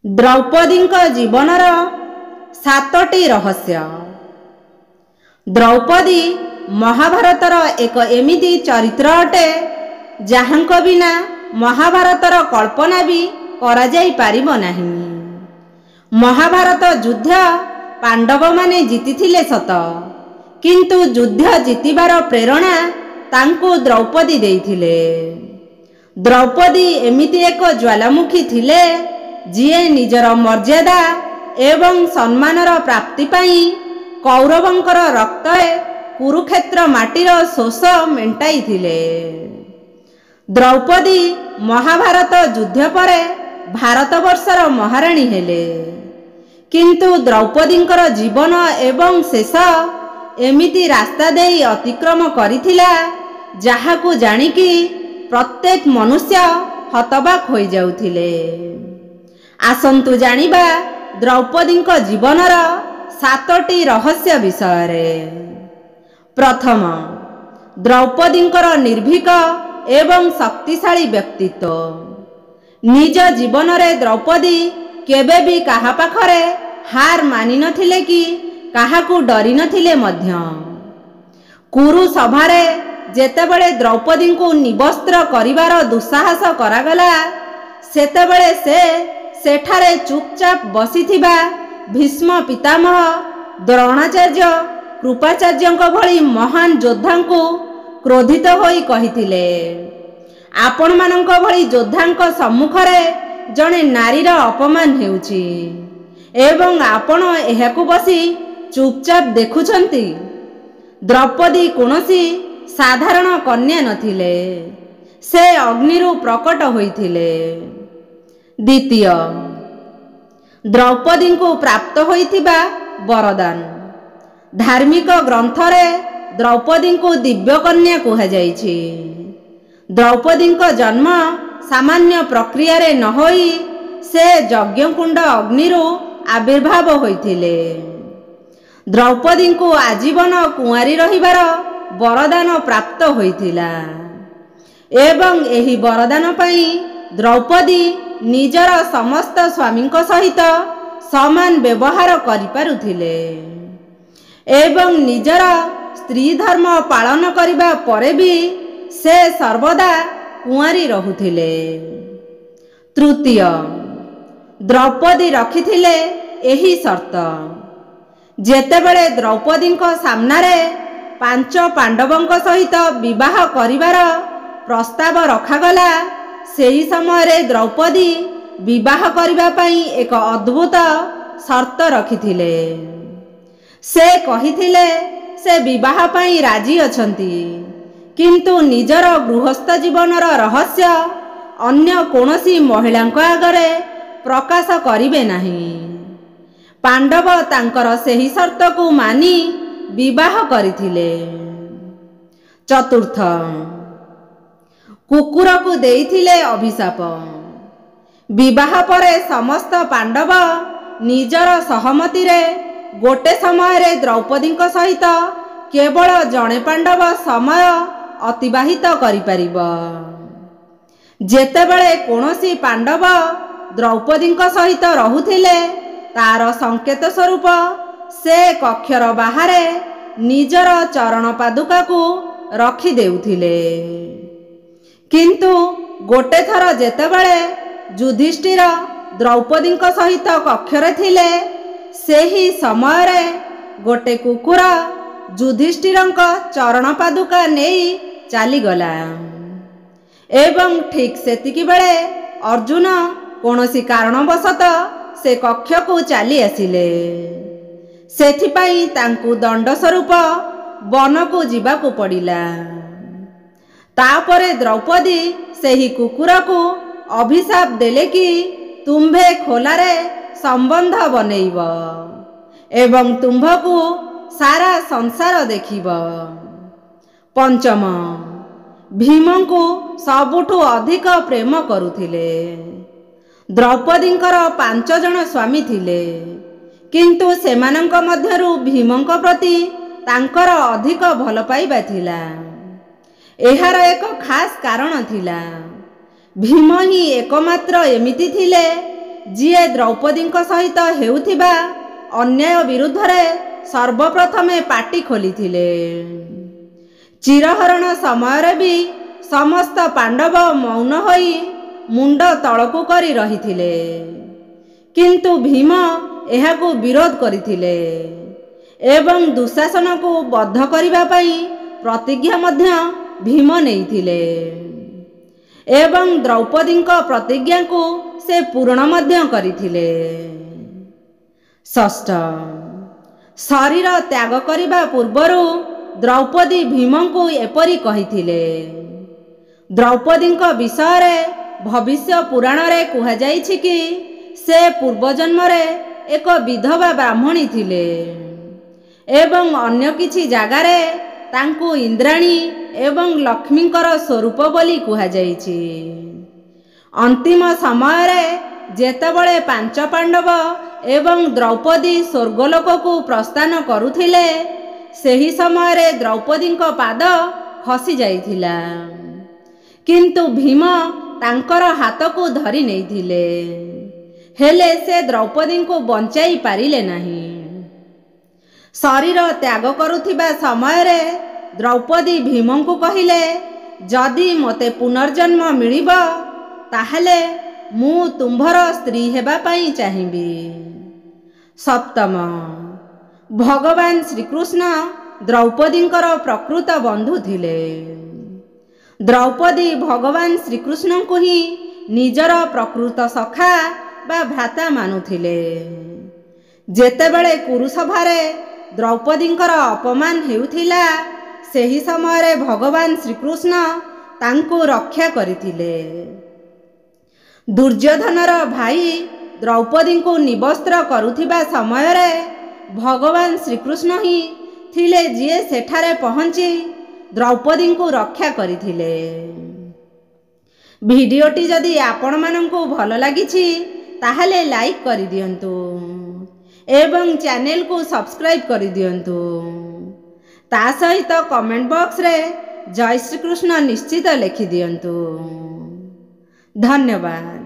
द्रौपदीଙ୍କ जीवनर 7टी रहस्य। द्रौपदी महाभारतर एक एमिति चरित्र अटे जहांक बिना महाभारतर कल्पना भी करा जाई पारिबो नाही। महाभारत युद्ध पांडव माने जीतिथिले सत, किंतु युद्ध जीतिबार प्रेरणा तांकु द्रौपदी देइथिले। द्रौपदी एमिति एक ज्वालामुखी थिले जिए निजर मर्यादा एवं सम्मानर प्राप्ति पाई कौरवंकर रक्तरे कुरुक्षेत्र माटीर शोष मेंटाई थिले। द्रौपदी महाभारत युद्ध परे भारतवर्षर महाराणी हेले, किंतु द्रौपदींकर जीवन एवं शेष एमिति रास्ता देई अतिक्रम करिथिला जहाकु जानिकी प्रत्येक मनुष्य हतबाक होई जाउथिले। आसंतु जानिबा द्रौपदींक जीवनर 7टी रहस्य विषय। प्रथम, द्रौपदींकर निर्भीक एवं शक्तिशाली व्यक्तित्व। निज जीवन रे द्रौपदी केबे भी कहा पाखरे हार मानि नथिले कि काहाकू डरी नथिले मध्य। कुरु सभारे जेतेबेले द्रौपदी को निवस्त्र करिवार दुस्साहस करागला सेतेबेले से सेठारे चुपचाप बसिथिबा भीष्म पितामह, द्रोणाचार्य, कृपाचार्यଙ୍କ भଳି महान योद्धाଙ୍କୁ क्रोधित होई कहिथिले, आपण मानक भଳି योद्धाଙ୍କ सम्मुखरे जणे नारीर अपमान हेउछि एवं आपण एहाकू बसी चुपचाप देखुछंती। द्रौपदी कोनोसी साधारण कन्या नथिले, से अग्निरु प्रकट होइथिले। द्वितीय, द्रौपदी को प्राप्त होइथिबा वरदान। धार्मिक ग्रंथरे द्रौपदी को दिव्य कन्या कहा जाइछि। द्रौपदी जन्म सामान्य प्रक्रिया रे न होई से यज्ञकुंड अग्निरु आविर्भाव होइथिले। द्रौपदी को आजीवन कुंवारी रहिबार वरदान प्राप्त होइथिला एवं एही वरदान पाई द्रौपदी निजर समस्त स्वामी सहित समान व्यवहार करि पारुथिले एवं निजर स्त्री धर्म पालन करिबा परे भी से सर्वदा कुंवारी रहुथिले। तृतीय, द्रौपदी रखिथिले एही शर्त, जेतेबेले द्रौपदी सामनारे 5 पांडवों सहित विवाह करिवार प्रस्ताव रखागला सेही समय रे द्रौपदी विवाह करिबा पई एक अद्भुत शर्त रखिथिले। से कहिथिले से विवाह पई राजी अछंती, किंतु निजर गृहस्थ जीवनर रहस्य अन्य कोनोसी महिलांक आगरे प्रकाश करिवे नाही। पांडव तांकर सेही शर्त को मानी विवाह करिथिले। चतुर्थ, कुकुर को देइथिले अभिशाप। विवाह परे समस्त पांडव निजर सहमति रे गोटे समय रे द्रौपदी सहित केवल जणे पांडव समय अतिबाहित करि परिबो। जेतेबेले कोनोसी पांडव द्रौपदी सहित रहुथिले तार संकेत स्वरूप से कक्षर बाहरे निजर चरण पादुका को रखि देउथिले, किंतु गोटे थर जेतेबेले युधिष्ठिर द्रौपदी सहित कक्षरे थिले सेही समय रे गोटे कुकुर युधिष्ठिरंक चरण पादुका नेई चालीगला एवं ठीक सेतिकी बेले अर्जुन कोनोसी कारणवशत से कक्ष को चली आसिले। सेथिपाई तांकु दंड स्वरूप वन को जीवाकू पड़िला। तापरे द्रौपदी सेही कुकुर को अभिशाप देले कि तुम्भे खोलारे संबंध बनेइब एवं तुम्भकू सारा संसार देखिब। पंचम, भीम को सबुठु अधिक प्रेम करुथिले। द्रौपदींकर 5 जण स्वामी थिले, किंतु सेमानंक मध्यरु भीमंक प्रति तांकर अधिक भल पाइबा थिला। एहार एक खास कारण थिला। भीम ही एकमात्र एमिति थिले ଯିଏ ଦ୍ରୌପଦୀଙ୍କ ସହିତ ହେଉଥିବା ଅନ୍ୟାୟ ବିରୁଦ୍ଧରେ ସର୍ବପ୍ରଥମେ ପାଟି ଖୋଲିଥିଲେ। ଚିରହରଣ ସମୟରେ ବି ସମସ୍ତ ପାଣ୍ଡବ ମୌନ ହୋଇ ମୁଣ୍ଡ ତଳକୁ କରି ରହିଥିଲେ, କିନ୍ତୁ ଭୀମ ଏହାକୁ ବିରୋଧ କରିଥିଲେ ଏବଂ ଦୁଶାସନକୁ ବଦ୍ଧ କରିବା ପାଇଁ ପ୍ରତିଜ୍ଞା ମଧ୍ୟ ଭୀମ ନେଇଥିଲେ ଏବଂ ଦ୍ରୌପଦୀଙ୍କ ପ୍ରତିଜ୍ଞାକୁ ସେ ପୂରଣ ମଧ୍ୟ କରିଥିଲେ। ଷଷ୍ଠ, ଶରୀର ତ୍ୟାଗ କରିବା ପୂର୍ବରୁ ଦ୍ରୌପଦୀ ଭୀମଙ୍କୁ ଏପରି କହିଥିଲେ। ଦ୍ରୌପଦୀଙ୍କ ବିଷୟରେ ଭବିଷ୍ୟ ପୁରାଣରେ କୁହାଯାଇଛି କି ସେ ପୂର୍ବଜନ୍ମରେ ଏକ ବିଧବା ବ୍ରାହ୍ମଣୀ ଥିଲେ ଏବଂ ଅନ୍ୟ କିଛି ଜାଗାରେ ତାଙ୍କୁ ଇନ୍ଦ୍ରାଣୀ ଏବଂ ଲକ୍ଷ୍ମୀଙ୍କର ସ୍ୱରୂପ ବୋଲି କୁହାଯାଇଛି। ଅନ୍ତିମ ସମୟରେ ଯେତେବେଳେ ପାଞ୍ଚ ପାଣ୍ଡବ ଏବଂ ଦ୍ରୌପଦୀ ସ୍ୱର୍ଗଲୋକକୁ ପ୍ରସ୍ଥାନ କରୁଥିଲେ, ସେହି ସମୟରେ ଦ୍ରୌପଦୀଙ୍କ ପାଦ ଖସି ଯାଇଥିଲା, କିନ୍ତୁ ଭୀମ ତାଙ୍କର ହାତକୁ ଧରି ନେଇଥିଲେ, ହେଲେ ସେ ଦ୍ରୌପଦୀଙ୍କୁ ବଞ୍ଚାଇ ପାରିଲେ ନାହିଁ। ଶରୀର ତ୍ୟାଗ କରୁଥିବା ସମୟରେ ଦ୍ରୌପଦୀ ଭୀମଙ୍କୁ କହିଲେ, ଯଦି ମୋତେ ପୁନର୍ଜନ୍ମ ମିଳିବ ତାହେଲେ ମୁଁ ତୁମ୍ଭର ସ୍ତ୍ରୀ ହେବା ପାଇଁ ଚାହିଁବି। ସପ୍ତମ, ଭଗବାନ ଶ୍ରୀକୃଷ୍ଣ ଦ୍ରୌପଦୀଙ୍କର ପ୍ରକୃତ ବନ୍ଧୁ ଥିଲେ। ଦ୍ରୌପଦୀ ଭଗବାନ ଶ୍ରୀକୃଷ୍ଣଙ୍କୁ ହିଁ ନିଜର ପ୍ରକୃତ ସଖା ବା ଭ୍ରାତା ମାନୁଥିଲେ। ଯେତେବେଳେ କୁରୁସଭାରେ ଦ୍ରୌପଦୀଙ୍କର ଅପମାନ ହେଉଥିଲା, ସେହି ସମୟରେ ଭଗବାନ ଶ୍ରୀକୃଷ୍ଣ ତାଙ୍କୁ ରକ୍ଷା କରିଥିଲେ। ଦୁର୍ଯ୍ୟୋଧନର ଭାଇ ଦ୍ରୌପଦୀଙ୍କୁ ନିବସ୍ତ୍ର କରୁଥିବା ସମୟରେ ଭଗବାନ ଶ୍ରୀକୃଷ୍ଣ ହିଁ ଥିଲେ ଯିଏ ସେଠାରେ ପହଞ୍ଚି ଦ୍ରୌପଦୀଙ୍କୁ ରକ୍ଷା କରିଥିଲେ। ଭିଡ଼ିଓଟି ଯଦି ଆପଣମାନଙ୍କୁ ଭଲ ଲାଗିଛି ତାହେଲେ ଲାଇକ୍ କରିଦିଅନ୍ତୁ ଏବଂ ଚ୍ୟାନେଲକୁ ସବସ୍କ୍ରାଇବ୍ କରିଦିଅନ୍ତୁ। ତା ସହିତ କମେଣ୍ଟ ବକ୍ସରେ ଜୟ ଶ୍ରୀକୃଷ୍ଣ ନିଶ୍ଚିତ ଲେଖିଦିଅନ୍ତୁ। ଧନ୍ୟବାଦ।